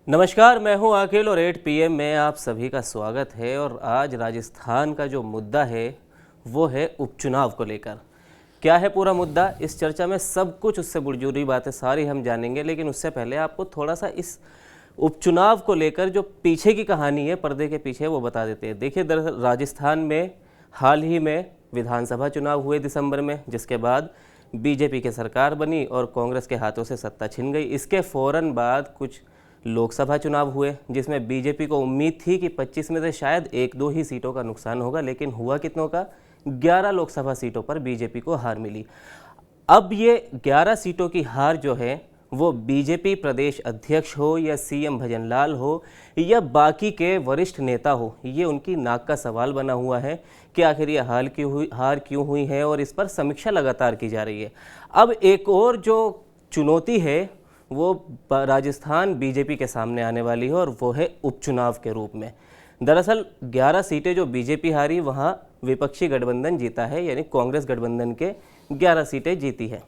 नमस्कार, मैं हूं आकिल और 8 PM में आप सभी का स्वागत है। और आज राजस्थान का जो मुद्दा है वो है उपचुनाव को लेकर। क्या है पूरा मुद्दा, इस चर्चा में सब कुछ उससे जुड़ी बातें सारी हम जानेंगे। लेकिन उससे पहले आपको थोड़ा सा इस उपचुनाव को लेकर जो पीछे की कहानी है, पर्दे के पीछे, वो बता देते हैं। देखिए, दरअसल राजस्थान में हाल ही में विधानसभा चुनाव हुए दिसंबर में, जिसके बाद बीजेपी की सरकार बनी और कांग्रेस के हाथों से सत्ता छिन गई। इसके फ़ौरन बाद कुछ लोकसभा चुनाव हुए, जिसमें बीजेपी को उम्मीद थी कि 25 में से शायद 1-2 ही सीटों का नुकसान होगा। लेकिन हुआ कितनों का? 11 लोकसभा सीटों पर बीजेपी को हार मिली। अब ये 11 सीटों की हार जो है वो बीजेपी प्रदेश अध्यक्ष हो या सीएम भजनलाल हो या बाकी के वरिष्ठ नेता हो, ये उनकी नाक का सवाल बना हुआ है कि आखिर ये हार क्यों हुई है, और इस पर समीक्षा लगातार की जा रही है। अब एक और जो चुनौती है वो राजस्थान बीजेपी के सामने आने वाली है, और वो है उपचुनाव के रूप में। दरअसल 11 सीटें जो बीजेपी हारी, वहाँ विपक्षी गठबंधन जीता है, यानी कांग्रेस गठबंधन के 11 सीटें जीती हैं।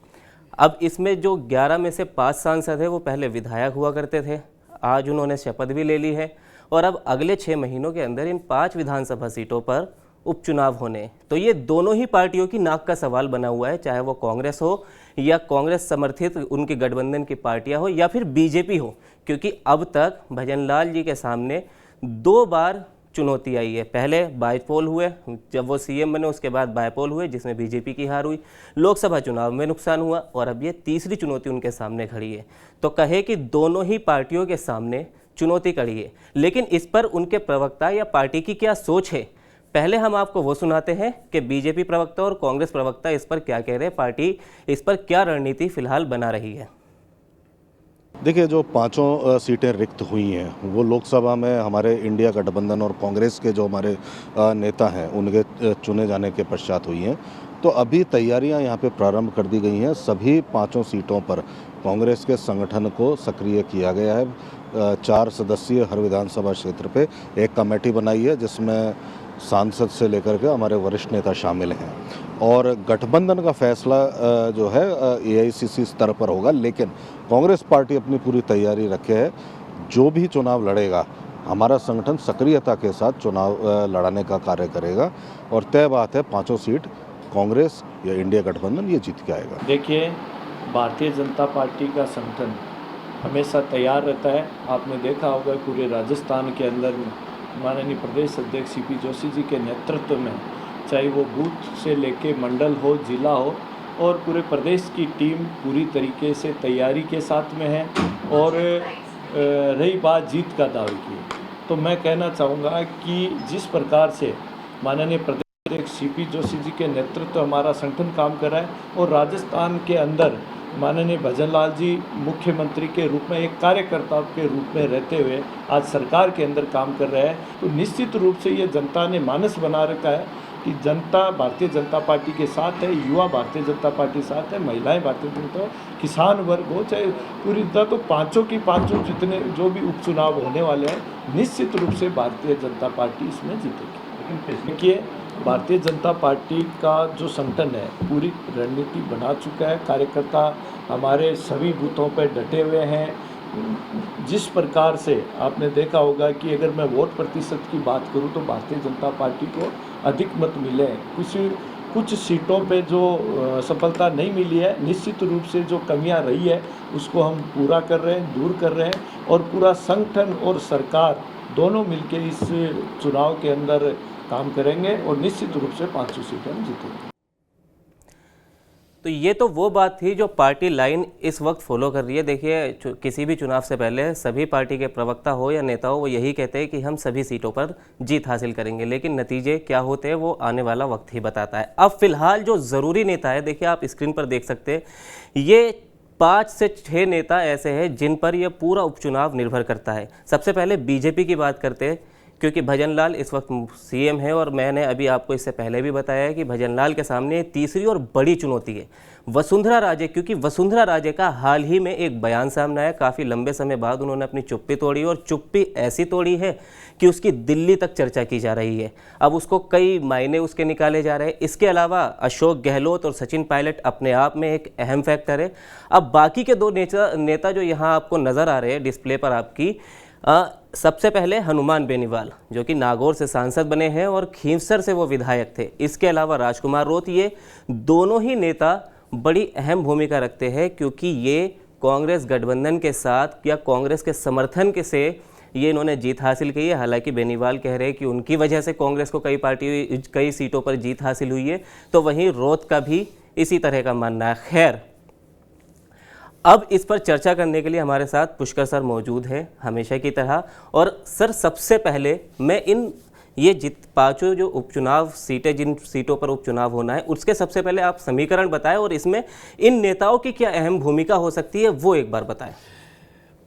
अब इसमें जो 11 में से 5 सांसद हैं वो पहले विधायक हुआ करते थे, आज उन्होंने शपथ भी ले ली है, और अब अगले 6 महीनों के अंदर इन 5 विधानसभा सीटों पर उपचुनाव होने। तो ये दोनों ही पार्टियों की नाक का सवाल बना हुआ है, चाहे वो कांग्रेस हो या कांग्रेस समर्थित उनके गठबंधन की पार्टियां हो या फिर बीजेपी हो, क्योंकि अब तक भजनलाल जी के सामने 2 बार चुनौती आई है। पहले बाईपोल हुए, जब वो सीएम बने उसके बाद बाईपोल हुए जिसमें बीजेपी की हार हुई, लोकसभा चुनाव में नुकसान हुआ, और अब ये तीसरी चुनौती उनके सामने खड़ी है। तो कहे कि दोनों ही पार्टियों के सामने चुनौती खड़ी है। लेकिन इस पर उनके प्रवक्ता या पार्टी की क्या सोच है, पहले हम आपको वो सुनाते हैं कि बीजेपी प्रवक्ता और कांग्रेस प्रवक्ता इस पर क्या कह रहे हैं, पार्टी इस पर क्या रणनीति फिलहाल बना रही है। देखिए, जो 5 सीटें रिक्त हुई हैं वो लोकसभा में हमारे इंडिया गठबंधन और कांग्रेस के जो हमारे नेता हैं उनके चुने जाने के पश्चात हुई हैं। तो अभी तैयारियां यहाँ पे प्रारंभ कर दी गई हैं। सभी 5 सीटों पर कांग्रेस के संगठन को सक्रिय किया गया है। 4 सदस्यीय हर विधानसभा क्षेत्र पे एक कमेटी बनाई है, जिसमें सांसद से लेकर के हमारे वरिष्ठ नेता शामिल हैं। और गठबंधन का फैसला जो है एआईसीसी स्तर पर होगा, लेकिन कांग्रेस पार्टी अपनी पूरी तैयारी रखे है। जो भी चुनाव लड़ेगा, हमारा संगठन सक्रियता के साथ चुनाव लड़ाने का कार्य करेगा, और तय बात है 5 सीट कांग्रेस या इंडिया गठबंधन ये जीत के आएगा। देखिए, भारतीय जनता पार्टी का संगठन हमेशा तैयार रहता है। आपने देखा होगा पूरे राजस्थान के अंदर माननीय प्रदेश अध्यक्ष सीपी जोशी जी के नेतृत्व में, चाहे वो बूथ से लेके मंडल हो, जिला हो, और पूरे प्रदेश की टीम पूरी तरीके से तैयारी के साथ में है। और रही बात जीत का दावे की, तो मैं कहना चाहूँगा कि जिस प्रकार से माननीय प्रदेश अध्यक्ष सीपी जोशी जी के नेतृत्व हमारा संगठन काम कर रहा है, और राजस्थान के अंदर माननीय भजनलाल जी मुख्यमंत्री के रूप में एक कार्यकर्ता के रूप में रहते हुए आज सरकार के अंदर काम कर रहे हैं, तो निश्चित रूप से ये जनता ने मानस बना रखा है कि जनता भारतीय जनता पार्टी के साथ है, युवा भारतीय जनता पार्टी साथ है, महिलाएं भारतीय जनता, किसान वर्ग हो, चाहे पूरी तरह, तो 5 की 5 जितने जो भी उपचुनाव होने वाले हैं, निश्चित रूप से भारतीय जनता पार्टी इसमें जीतेगी। लेकिन देखिए, भारतीय जनता पार्टी का जो संगठन है पूरी रणनीति बना चुका है। कार्यकर्ता हमारे सभी बूथों पर डटे हुए हैं। जिस प्रकार से आपने देखा होगा कि अगर मैं वोट प्रतिशत की बात करूं तो भारतीय जनता पार्टी को अधिक मत मिले हैं। कुछ सीटों पे जो सफलता नहीं मिली है, निश्चित रूप से जो कमियां रही है उसको हम पूरा कर रहे हैं, दूर कर रहे हैं, और पूरा संगठन और सरकार दोनों मिलकर इस चुनाव के अंदर काम करेंगे, और निश्चित रूप से 500 सीटें हम जीतेंगे। तो ये तो वो बात थी जो पार्टी लाइन इस वक्त फॉलो कर रही है। देखिए, किसी भी चुनाव से पहले सभी पार्टी के प्रवक्ता हो या नेता हो, वो यही कहते हैं कि हम सभी सीटों पर जीत हासिल करेंगे, लेकिन नतीजे क्या होते हैं वो आने वाला वक्त ही बताता है। अब फिलहाल जो ज़रूरी नेता है, देखिए आप स्क्रीन पर देख सकते हैं, ये 5 से 6 नेता ऐसे हैं जिन पर यह पूरा उपचुनाव निर्भर करता है। सबसे पहले बीजेपी की बात करते हैं, क्योंकि भजनलाल इस वक्त सीएम है, और मैंने अभी आपको इससे पहले भी बताया है कि भजनलाल के सामने तीसरी और बड़ी चुनौती है वसुंधरा राजे। क्योंकि वसुंधरा राजे का हाल ही में एक बयान सामने आया, काफ़ी लंबे समय बाद उन्होंने अपनी चुप्पी तोड़ी, और चुप्पी ऐसी तोड़ी है कि उसकी दिल्ली तक चर्चा की जा रही है। अब उसको कई मायने उसके निकाले जा रहे हैं। इसके अलावा अशोक गहलोत और सचिन पायलट अपने आप में एक अहम फैक्टर है। अब बाकी के 2 नेता जो यहाँ आपको नज़र आ रहे हैं डिस्प्ले पर आपकी, सबसे पहले हनुमान बेनीवाल जो कि नागौर से सांसद बने हैं और खींवसर से वो विधायक थे। इसके अलावा राजकुमार रोत, ये दोनों ही नेता बड़ी अहम भूमिका रखते हैं क्योंकि ये कांग्रेस गठबंधन के साथ या कांग्रेस के समर्थन के से ये इन्होंने जीत हासिल की है। हालांकि बेनीवाल कह रहे हैं कि उनकी वजह से कांग्रेस को कई सीटों पर जीत हासिल हुई है, तो वहीं रोत का भी इसी तरह का मानना है। खैर, अब इस पर चर्चा करने के लिए हमारे साथ पुष्कर सर मौजूद हैं हमेशा की तरह। और सर, सबसे पहले मैं ये पांचों जो उपचुनाव सीटें, जिन सीटों पर उपचुनाव होना है, उसके सबसे पहले आप समीकरण बताएं और इसमें इन नेताओं की क्या अहम भूमिका हो सकती है वो एक बार बताएं।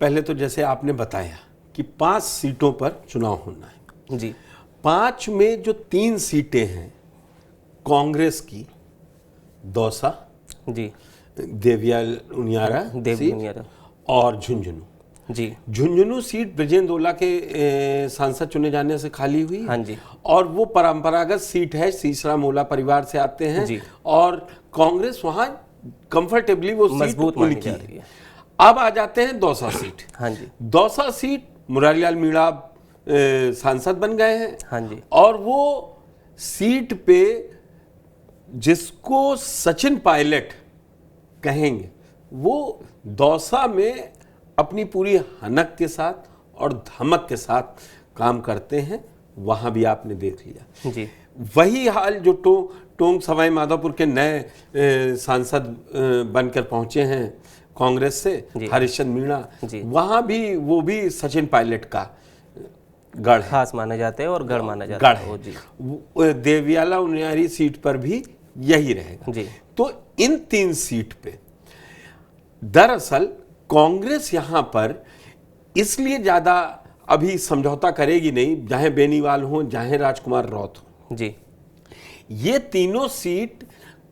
पहले तो जैसे आपने बताया कि 5 सीटों पर चुनाव होना है जी। 5 में जो 3 सीटें हैं कांग्रेस की, दौसा जी, देवियाल उनियारा सीट और झुंझुनू जी। झुंझुनू सीट ब्रजेंद्र ओला के सांसद चुने जाने से खाली हुई। हाँ जी। और वो परंपरागत सीट है, सीसराम ओला परिवार से आते हैं जी। और कांग्रेस वहां कंफर्टेबली वो सीट मजबूत मानी उनकी जा रही है। अब आ जाते हैं दौसा सीट। हाँ जी। दौसा सीट मुरारीलाल मीणा सांसद बन गए हैं। हाँ जी। और वो सीट पे जिसको सचिन पायलट कहेंगे, वो दौसा में अपनी पूरी हनक के साथ और धमक के साथ काम करते हैं। वहां भी आपने देख लिया जी। वही हाल जो टोंक सवाई माधोपुर के नए सांसद बनकर पहुंचे हैं कांग्रेस से, हरिश्चंद्र मीणा, वहां भी वो भी सचिन पायलट का गढ़ खास माने जाते हैं और गढ़ माना जाता है वो जी। देवियाला उनियारी सीट पर भी यही रहेगा जी। तो इन 3 सीट पे दरअसल कांग्रेस यहां पर इसलिए ज्यादा अभी समझौता करेगी नहीं, चाहे बेनीवाल हो चाहे राजकुमार रौत हो जी। ये तीनों सीट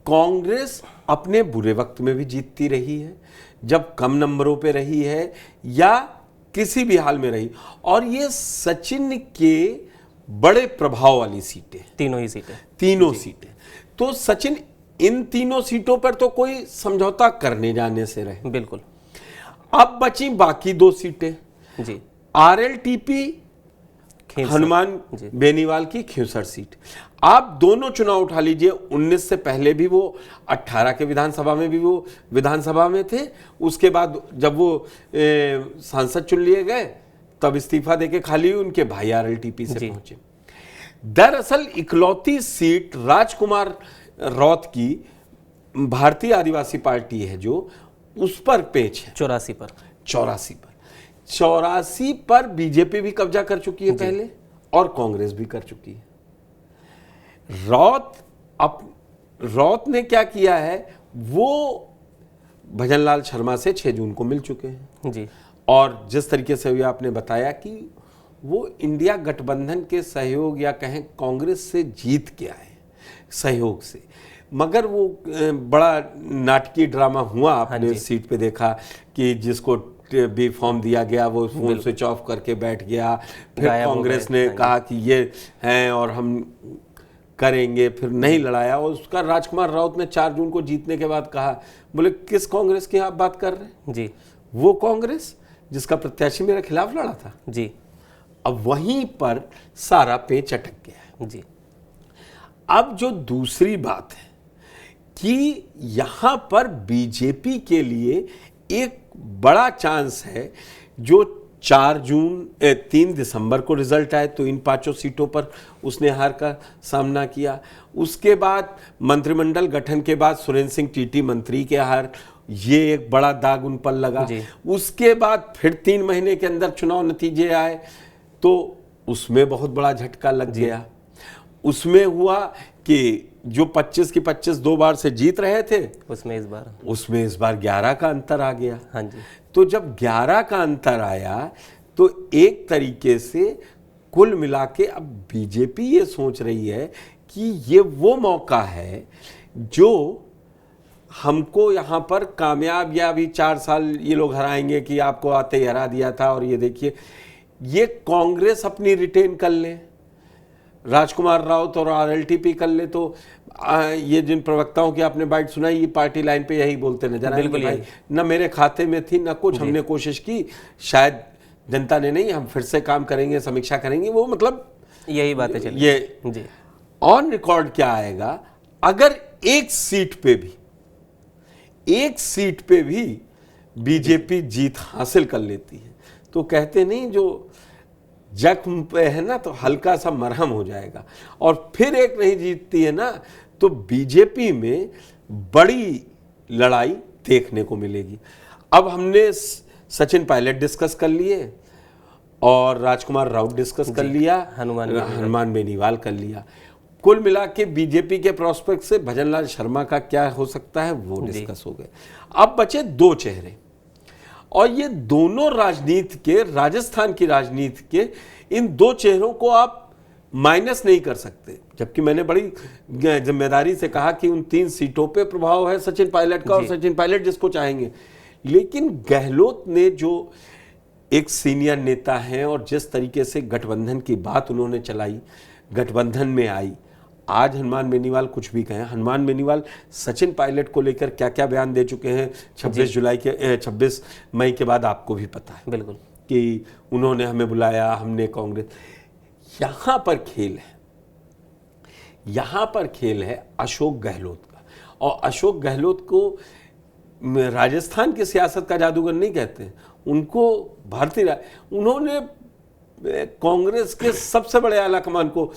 कांग्रेस अपने बुरे वक्त में भी जीतती रही है, जब कम नंबरों पे रही है या किसी भी हाल में रही। और ये सचिन के बड़े प्रभाव वाली सीटें, तीनों सीटें। तो सचिन इन तीनों सीटों पर तो कोई समझौता करने जाने से रहे। बिल्कुल। अब बची बाकी 2 सीटें जी। आरएलटीपी हनुमान बेनीवाल की खींवसर सीट। आप दोनों चुनाव उठा लीजिए, 19 से पहले भी वो 18 के विधानसभा में भी वो विधानसभा में थे। उसके बाद जब वो सांसद चुन लिए गए तब इस्तीफा देके खाली हुई, उनके भाई आरएलटीपी से पहुंचे। दरअसल इकलौती सीट राजकुमार रौत की भारतीय आदिवासी पार्टी है जो उस पर पेच है 84 पर बीजेपी भी कब्जा कर चुकी है पहले और कांग्रेस भी कर चुकी है। रौत ने क्या किया है, वो भजनलाल शर्मा से 6 जून को मिल चुके हैं जी। और जिस तरीके से भी आपने बताया कि वो इंडिया गठबंधन के सहयोग या कहें कांग्रेस से जीत के आए सहयोग से, मगर वो बड़ा नाटकीय ड्रामा हुआ। आपने सीट पे देखा कि जिसको बी फॉर्म दिया गया वो फोन स्विच ऑफ करके बैठ गया, फिर कांग्रेस ने कहा कि ये हैं और हम करेंगे, फिर नहीं लड़ाया। और उसका राजकुमार राउत ने 4 जून को जीतने के बाद कहा, बोले किस कांग्रेस की आप बात कर रहे हैं जी? वो कांग्रेस जिसका प्रत्याशी मेरे खिलाफ लड़ा था जी। अब वहीं पर सारा पेच अटक गया है जी। अब जो दूसरी बात है कि यहां पर बीजेपी के लिए एक बड़ा चांस है, जो 3 दिसंबर को रिजल्ट आए तो इन 5 सीटों पर उसने हार का सामना किया। उसके बाद मंत्रिमंडल गठन के बाद सुरेंद्र सिंह टीटी मंत्री के हार, ये एक बड़ा दाग उन पर लगा। उसके बाद फिर 3 महीने के अंदर चुनाव नतीजे आए तो उसमें बहुत बड़ा झटका लग गया। उसमें हुआ कि जो 25 की 25 2 बार से जीत रहे थे, उसमें इस बार 11 का अंतर आ गया। हाँ जी। तो जब 11 का अंतर आया तो एक तरीके से कुल मिला के अब बीजेपी ये सोच रही है कि ये वो मौका है जो हमको यहाँ पर कामयाब, या अभी 4 साल ये लोग हराएंगे कि आपको आते ही हरा दिया था और ये देखिए, ये कांग्रेस अपनी रिटेन कर ले, राजकुमार राउत और आरएलटीपी कर ले, तो ये जिन प्रवक्ताओं की आपने बाइट सुनाई, ये पार्टी लाइन पे यही बोलते नजर आए कि भाई न मेरे खाते में थी न कुछ, हमने कोशिश की, शायद जनता ने नहीं, हम फिर से काम करेंगे, समीक्षा करेंगे, वो मतलब यही बातें चली ये जी। ऑन रिकॉर्ड क्या आएगा, अगर एक सीट पे भी बीजेपी जीत हासिल कर लेती है तो कहते नहीं जो जख्म पे है ना तो हल्का सा मरहम हो जाएगा, और फिर एक नहीं जीतती है ना तो बीजेपी में बड़ी लड़ाई देखने को मिलेगी। अब हमने सचिन पायलट डिस्कस कर लिए और राजकुमार राउत डिस्कस कर लिया, हनुमान बेनीवाल कर लिया। कुल मिला के बीजेपी के प्रोस्पेक्ट से भजनलाल शर्मा का क्या हो सकता है वो डिस्कस हो गए। अब बचे दो चेहरे, और ये दोनों राजनीति के, राजस्थान की राजनीति के इन दो चेहरों को आप माइनस नहीं कर सकते। जबकि मैंने बड़ी जिम्मेदारी से कहा कि उन 3 सीटों पे प्रभाव है सचिन पायलट का, और सचिन पायलट जिसको चाहेंगे। लेकिन गहलोत ने जो एक सीनियर नेता हैं और जिस तरीके से गठबंधन की बात उन्होंने चलाई, गठबंधन में आई, आज हनुमान बेनीवाल कुछ भी कहें, हनुमान बेनीवाल सचिन पायलट को लेकर क्या क्या बयान दे चुके हैं 26 मई के बाद आपको भी पता है बिल्कुल कि उन्होंने हमें बुलाया, हमने कांग्रेस। यहां पर खेल है अशोक गहलोत का, और अशोक गहलोत को राजस्थान की सियासत का जादूगर नहीं कहते, उनको भारतीय, उन्होंने कांग्रेस के सबसे बड़े आला कमान को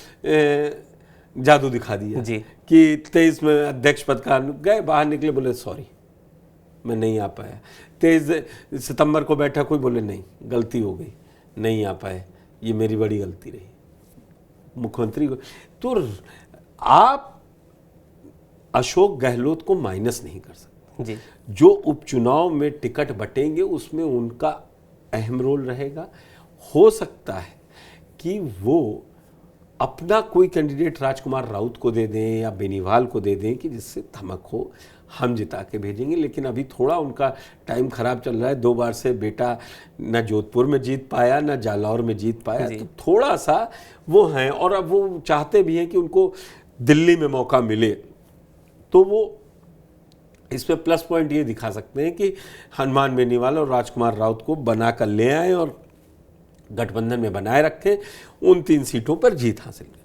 जादू दिखा दिया जी। कि 23 में अध्यक्ष पद का गए, बाहर निकले, बोले सॉरी मैं नहीं आ पाया। 23 सितंबर को बैठा, कोई बोले नहीं गलती हो गई, नहीं आ पाए, ये मेरी बड़ी गलती रही मुख्यमंत्री को। तो आप अशोक गहलोत को माइनस नहीं कर सकते जी। जो उपचुनाव में टिकट बटेंगे उसमें उनका अहम रोल रहेगा। हो सकता है कि वो अपना कोई कैंडिडेट राजकुमार राउत को दे दें या बेनीवाल को दे दें कि जिससे धमक हो, हम जिता के भेजेंगे। लेकिन अभी थोड़ा उनका टाइम खराब चल रहा है, 2 बार से बेटा न जोधपुर में जीत पाया न जालौर में जीत पाया, तो थोड़ा सा वो हैं। और अब वो चाहते भी हैं कि उनको दिल्ली में मौका मिले, तो वो इसमें प्लस पॉइंट ये दिखा सकते हैं कि हनुमान बेनीवाल और राजकुमार राउत को बना कर ले आए और गठबंधन में बनाए रखें, उन 3 सीटों पर जीत हासिल करें।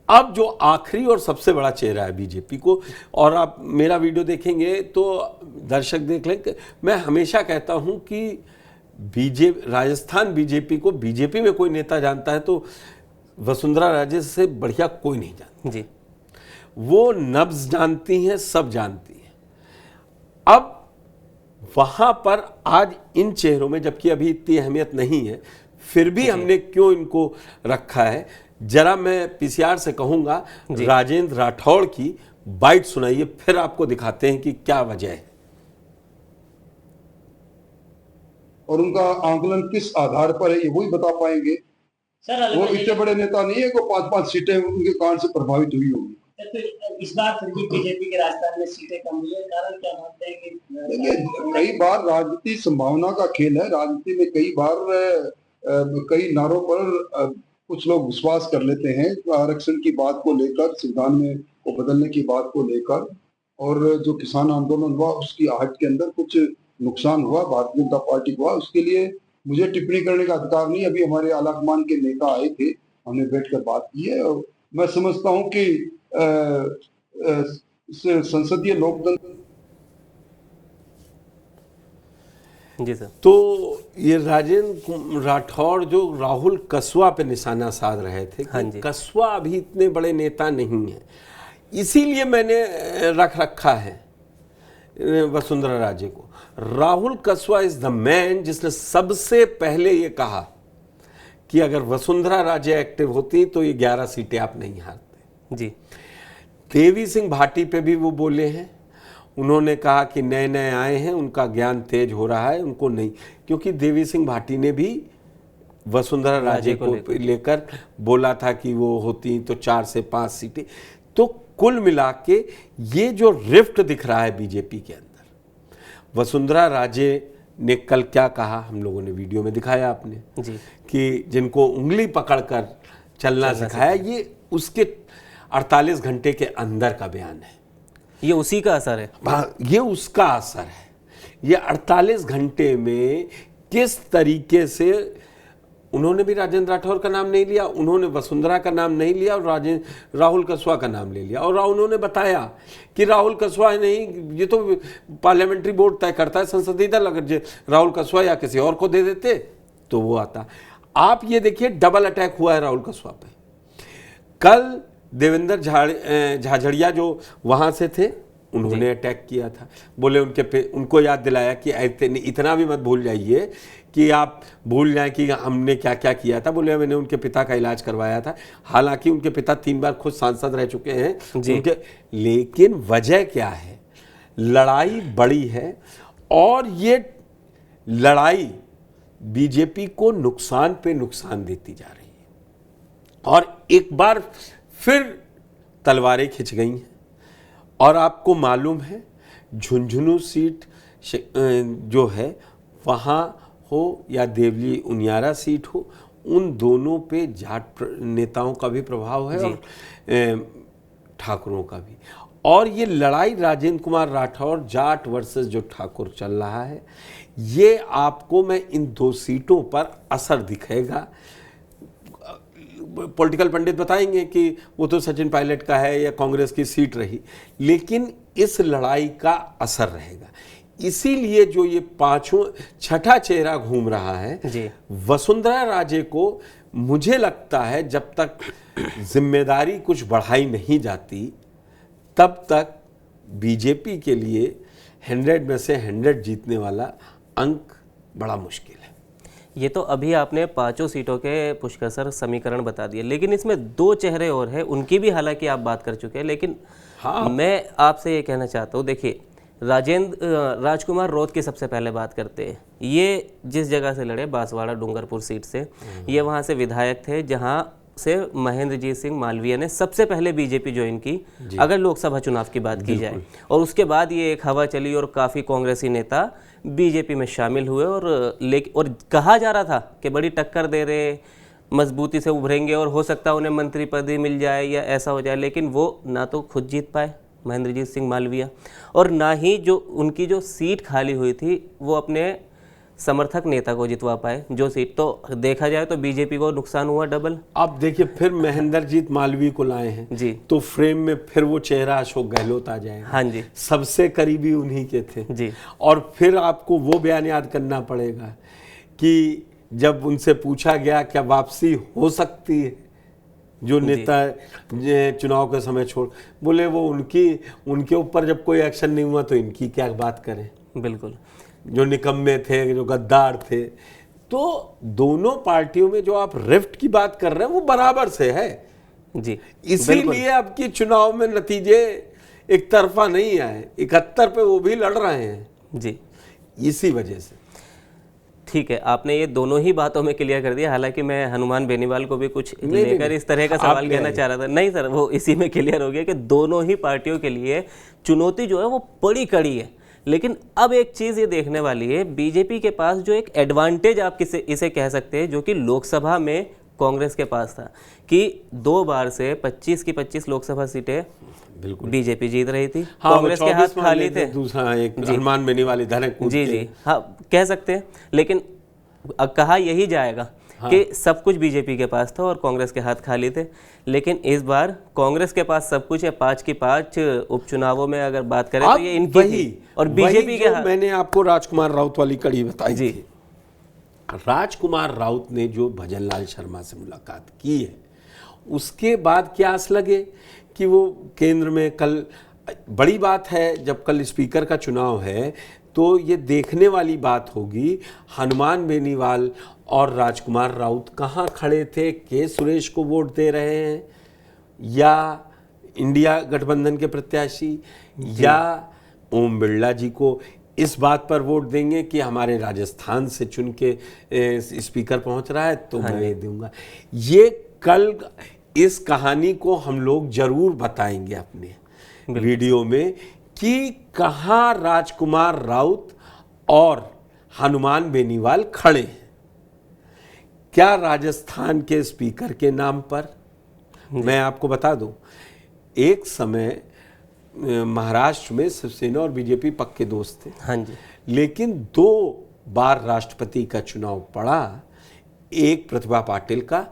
अब जो आखिरी और सबसे बड़ा चेहरा है बीजेपी को, और आप मेरा वीडियो देखेंगे तो दर्शक देख लें, मैं हमेशा कहता हूं कि राजस्थान बीजेपी को बीजेपी में कोई नेता जानता है तो वसुंधरा राजे से बढ़िया कोई नहीं जानता जी। वो नब्ज जानती हैं, सब जानती हैं। अब वहां पर आज इन चेहरों में, जबकि अभी इतनी अहमियत नहीं है, फिर भी हमने क्यों इनको रखा है, जरा मैं पीसीआर से कहूंगा राजेंद्र राठौड़ की बाइट सुनाइए, फिर आपको दिखाते हैं कि क्या वजह है और उनका आंकलन किस आधार पर है, ये वही बता पाएंगे। सर वो इतने बड़े नेता नहीं है को 5-5 सीटें उनके कारण से प्रभावित हुई होगी। तो इस बार फिर भी बीजेपी के राजस्थान में सीटें कम हुई है, कारण क्या मानते हैं कि देखिए, कई बार राजनीति संभावना का खेल है। राजनीति में कई बार कई नारों पर कुछ लोग विश्वास कर लेते हैं आरक्षण की बात को लेकर, संविधान में को बदलने की बात को लेकर, और जो किसान आंदोलन हुआ उसकी आहट के अंदर कुछ नुकसान हुआ भारतीय जनता पार्टी को, उसके लिए मुझे टिप्पणी करने का अधिकार नहीं। अभी हमारे आलाकमान के नेता आए थे, हमने बैठकर बात की है, और मैं समझता हूं कि संसदीय लोकतंत्र जी सर। तो ये राजेंद्र राठौड़ जो राहुल कसवा पे निशाना साध रहे थे कि कसवा अभी इतने बड़े नेता नहीं है, इसीलिए मैंने रख रखा है वसुंधरा राजे को। राहुल कसवा इज द मैन जिसने सबसे पहले ये कहा कि अगर वसुंधरा राजे एक्टिव होती तो ये 11 सीटें आप नहीं हारते जी। देवी सिंह भाटी पे भी वो बोले हैं, उन्होंने कहा कि नए नए आए हैं, उनका ज्ञान तेज हो रहा है, उनको नहीं, क्योंकि देवी सिंह भाटी ने भी वसुंधरा राजे को लेकर बोला था कि वो होती तो 4 से 5 सीटें। तो कुल मिला के ये जो रिफ्ट दिख रहा है बीजेपी के अंदर, वसुंधरा राजे ने कल क्या कहा, हम लोगों ने वीडियो में दिखाया आपने जी, कि जिनको उंगली पकड़कर चलना सिखाया, ये उसके 48 घंटे के अंदर का बयान है। ये उसी का असर है। ये उसका असर है। ये 48 घंटे में किस तरीके से उन्होंने भी राजेंद्र राठौर का नाम नहीं लिया, उन्होंने वसुंधरा का नाम नहीं लिया और राहुल कसवा का नाम ले लिया। और उन्होंने बताया कि राहुल कसवा नहीं, ये तो पार्लियामेंट्री बोर्ड तय करता है, संसदीय दल, अगर राहुल कसवा या किसी और को दे देते तो वो आता। आप ये देखिए डबल अटैक हुआ है राहुल कसवा पे। कल देवेंद्र झाझड़िया जो वहाँ से थे, उन्होंने अटैक किया था, बोले उनको याद दिलाया कि इतना भी मत भूल जाइए कि आप भूल जाएं कि हमने क्या क्या किया था। बोले मैंने उनके पिता का इलाज करवाया था, हालांकि उनके पिता 3 बार खुद सांसद रह चुके हैं उनके, लेकिन वजह क्या है? लड़ाई बड़ी है और ये लड़ाई बीजेपी को नुकसान पे नुकसान देती जा रही है और एक बार फिर तलवारें खिंच गई हैं। और आपको मालूम है झुंझुनू सीट जो है वहाँ हो या देवली उनियारा सीट हो, उन दोनों पे जाट नेताओं का भी प्रभाव है और ठाकुरों का भी। और ये लड़ाई राजेंद्र कुमार राठौर जाट वर्सेस जो ठाकुर चल रहा है, ये आपको मैं इन 2 सीटों पर असर दिखेगा। पॉलिटिकल पंडित बताएंगे कि वो तो सचिन पायलट का है या कांग्रेस की सीट रही, लेकिन इस लड़ाई का असर रहेगा। इसीलिए जो ये छठा चेहरा घूम रहा है वसुंधरा राजे को, मुझे लगता है जब तक जिम्मेदारी कुछ बढ़ाई नहीं जाती तब तक बीजेपी के लिए 100 में से 100 जीतने वाला अंक बड़ा मुश्किल है। ये तो अभी आपने 5 सीटों के पुष्कर समीकरण बता दिए, लेकिन इसमें 2 चेहरे और हैं, उनकी भी हालांकि आप बात कर चुके हैं। लेकिन मैं आपसे ये कहना चाहता हूँ, देखिए राजकुमार रौत की सबसे पहले बात करते हैं। ये जिस जगह से लड़े, बांसवाड़ा डूंगरपुर सीट से, ये वहाँ से विधायक थे जहाँ से महेंद्रजीत सिंह मालवीय ने सबसे पहले बीजेपी ज्वाइन की, अगर लोकसभा चुनाव की बात की जाए। और उसके बाद ये एक हवा चली और काफ़ी कांग्रेसी नेता बीजेपी में शामिल हुए और कहा जा रहा था कि बड़ी टक्कर दे रहे, मजबूती से उभरेंगे और हो सकता है उन्हें मंत्री पद ही मिल जाए या ऐसा हो जाए। लेकिन वो ना तो खुद जीत पाए महेंद्रजीत सिंह मालवीय, और ना ही जो उनकी जो सीट खाली हुई थी वो अपने समर्थक नेता को जितवा पाए जो सीट। तो देखा जाए तो बीजेपी को नुकसान हुआ डबल। अब देखिए फिर महेंद्रजीत मालवीय को लाए हैं जी, तो फ्रेम में फिर वो चेहरा अशोक गहलोत आ जाएगा। हाँ जी, सबसे करीबी उन्हीं के थे जी। और फिर आपको वो बयान याद करना पड़ेगा कि जब उनसे पूछा गया क्या वापसी हो सकती है, जो नेता चुनाव के समय छोड़, बोले वो उनके ऊपर जब कोई एक्शन नहीं हुआ तो इनकी क्या बात करें। बिल्कुल, जो निकम्मे थे, जो गद्दार थे। तो दोनों पार्टियों में जो आप रिफ्ट की बात कर रहे हैं वो बराबर से है जी। इसीलिए आपकी चुनाव में नतीजे एक तरफा नहीं आए, 71 पे वो भी लड़ रहे हैं जी, इसी वजह से। ठीक है, आपने ये दोनों ही बातों में क्लियर कर दिया। हालांकि मैं हनुमान बेनीवाल को भी कुछ लेकर इस तरह का सवाल कहना चाह रहा था। नहीं सर, वो इसी में क्लियर हो गया कि दोनों ही पार्टियों के लिए चुनौती जो है वो बड़ी कड़ी है। लेकिन अब एक चीज़ ये देखने वाली है, बीजेपी के पास जो एक एडवांटेज आप इसे कह सकते हैं, जो कि लोकसभा में कांग्रेस के पास था, कि 2 बार से 25 की 25 लोकसभा सीटें बिल्कुल बीजेपी जीत रही थी। हाँ, कांग्रेस के हाथ खाली थे। दूसरा एक हनुमान बेनीवाल इधर है। जी, हाँ कह सकते हैं। लेकिन कहा यही जाएगा कि सब कुछ बीजेपी के पास था और कांग्रेस के हाथ खाली थे। लेकिन इस बार कांग्रेस के पास सब कुछ है। 5 की 5 उपचुनावों में अगर बात करें तो ये इनकी थी और बीजेपी के हाथ। मैंने आपको राजकुमार राउत वाली कड़ी बताई जी। थी। राजकुमार राउत ने जो भजनलाल शर्मा से मुलाकात की है, उसके बाद क्या आस लगे कि वो केंद्र में, कल बड़ी बात है जब कल स्पीकर का चुनाव है तो ये देखने वाली बात होगी हनुमान बेनीवाल और राजकुमार राउत कहाँ खड़े थे, के सुरेश को वोट दे रहे हैं या इंडिया गठबंधन के प्रत्याशी या ओम बिरला जी को इस बात पर वोट देंगे कि हमारे राजस्थान से चुन के स्पीकर पहुंच रहा है तो मैं ये दूंगा। ये कल इस कहानी को हम लोग जरूर बताएंगे अपने वीडियो में कि कहाँ राजकुमार राउत और हनुमान बेनीवाल खड़े हैं। क्या राजस्थान के स्पीकर के नाम पर? मैं आपको बता दूं, एक समय महाराष्ट्र में शिवसेना और बीजेपी पक्के दोस्त थे। हाँ जी। लेकिन 2 बार राष्ट्रपति का चुनाव पड़ा, एक प्रतिभा पाटिल का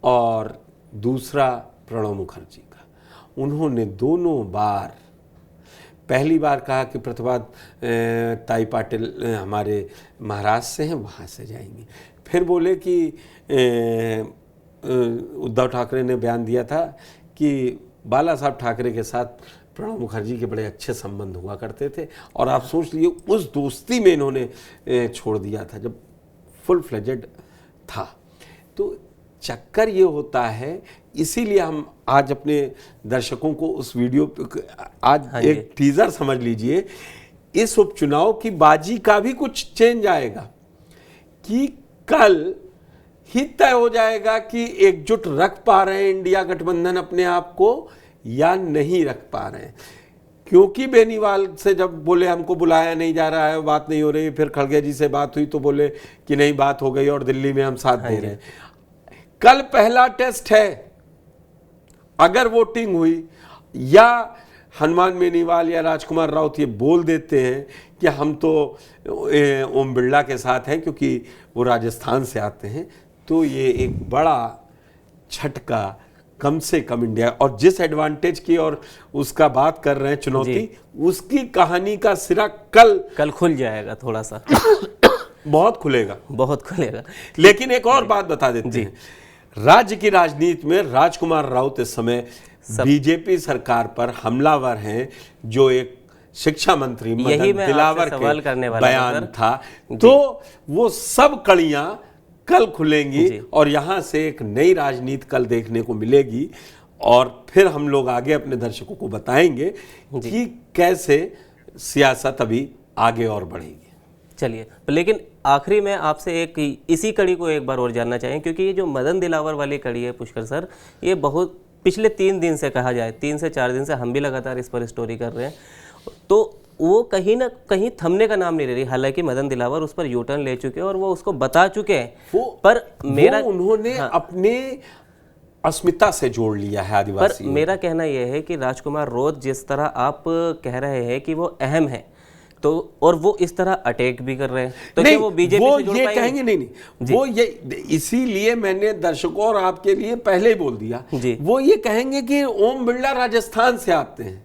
और दूसरा प्रणब मुखर्जी का। उन्होंने दोनों बार, पहली बार कहा कि प्रतिभा ताई पाटिल हमारे महाराष्ट्र से हैं, वहाँ से जाएंगी। फिर बोले कि उद्धव ठाकरे ने बयान दिया था कि बाला साहब ठाकरे के साथ प्रणब मुखर्जी के बड़े अच्छे संबंध हुआ करते थे, और आप सोच लीजिए उस दोस्ती में इन्होंने छोड़ दिया था जब फुल फ्लेजेड था। तो चक्कर ये होता है, इसीलिए हम आज अपने दर्शकों को उस वीडियो आज एक टीजर समझ लीजिए, इस उपचुनाव की बाजी का भी कुछ चेंज आएगा कि कल ही तय हो जाएगा कि एकजुट रख पा रहे हैं इंडिया गठबंधन अपने आप को या नहीं रख पा रहे हैं। क्योंकि बेनीवाल से जब बोले हमको बुलाया नहीं जा रहा है, बात नहीं हो रही, फिर खड़गे जी से बात हुई तो बोले कि नहीं बात हो गई और दिल्ली में हम साथ दे रहे हैं। कल पहला टेस्ट है, अगर वोटिंग हुई या हनुमान बेनीवाल या राजकुमार राउत ये बोल देते हैं कि हम तो ओम बिरला के साथ हैं क्योंकि वो राजस्थान से आते हैं, तो ये एक बड़ा झटका कम से कम इंडिया, और जिस एडवांटेज की और उसका बात कर रहे हैं चुनौती, उसकी कहानी का सिरा कल खुल जाएगा। थोड़ा सा बहुत खुलेगा, बहुत खुलेगा। लेकिन एक और बात बता देते हैं, राज्य की राजनीति में राजकुमार राउत इस समय बीजेपी सरकार पर हमलावर हैं, जो एक शिक्षा मंत्री मदन दिलावर के बयान था। तो वो सब कड़ियां कल खुलेंगी और यहां से एक नई राजनीति कल देखने को मिलेगी, और फिर हम लोग आगे अपने दर्शकों को बताएंगे कि कैसे सियासत अभी आगे और बढ़ेगी। चलिए, लेकिन आखिरी में आपसे एक इसी कड़ी को एक बार और जानना चाहें, क्योंकि ये जो मदन दिलावर वाली कड़ी है पुष्कर सर, ये बहुत पिछले 3 दिन से, कहा जाए 3 से 4 दिन से हम भी लगातार इस पर स्टोरी कर रहे हैं, तो वो कहीं ना कहीं थमने का नाम नहीं ले रही। हालांकि मदन दिलावर उस पर यू टर्न ले चुके हैं और वो उसको बता चुके हैं, पर उन्होंने अपने अस्मिता से जोड़ लिया है आदिवासी। पर मेरा कहना यह है कि राजकुमार राउत जिस तरह आप कह रहे हैं कि वो अहम है, तो और वो इस तरह अटैक भी कर रहे हैं, तो क्या वो बीजेपी से जुड़ पाएंगे? कहेंगे नहीं, वो ये, इसीलिए मैंने दर्शकों और आपके लिए पहले ही बोल दिया, वो ये कहेंगे कि ओम बिरला राजस्थान से आते हैं,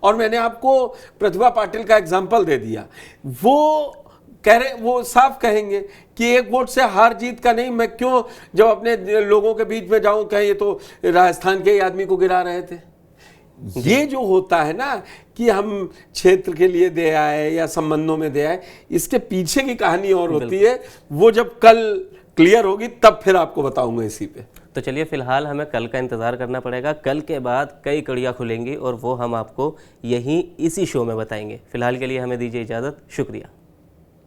और मैंने आपको प्रतिभा पाटिल का एग्जांपल दे दिया। वो कह रहे, वो साफ कहेंगे कि एक वोट से हार जीत का नहीं, मैं क्यों जब अपने लोगों के बीच में जाऊं कहें ये तो राजस्थान के ही आदमी को गिरा रहे थे। ये जो होता है ना कि हम क्षेत्र के लिए दे आए या संबंधों में दे आए, इसके पीछे की कहानी और होती है, वो जब कल क्लियर होगी तब फिर आपको बताऊंगा इसी पे। तो चलिए, फिलहाल हमें कल का इंतज़ार करना पड़ेगा। कल के बाद कई कड़ियाँ खुलेंगी और वो हम आपको यहीं इसी शो में बताएंगे। फिलहाल के लिए हमें दीजिए इजाज़त। शुक्रिया।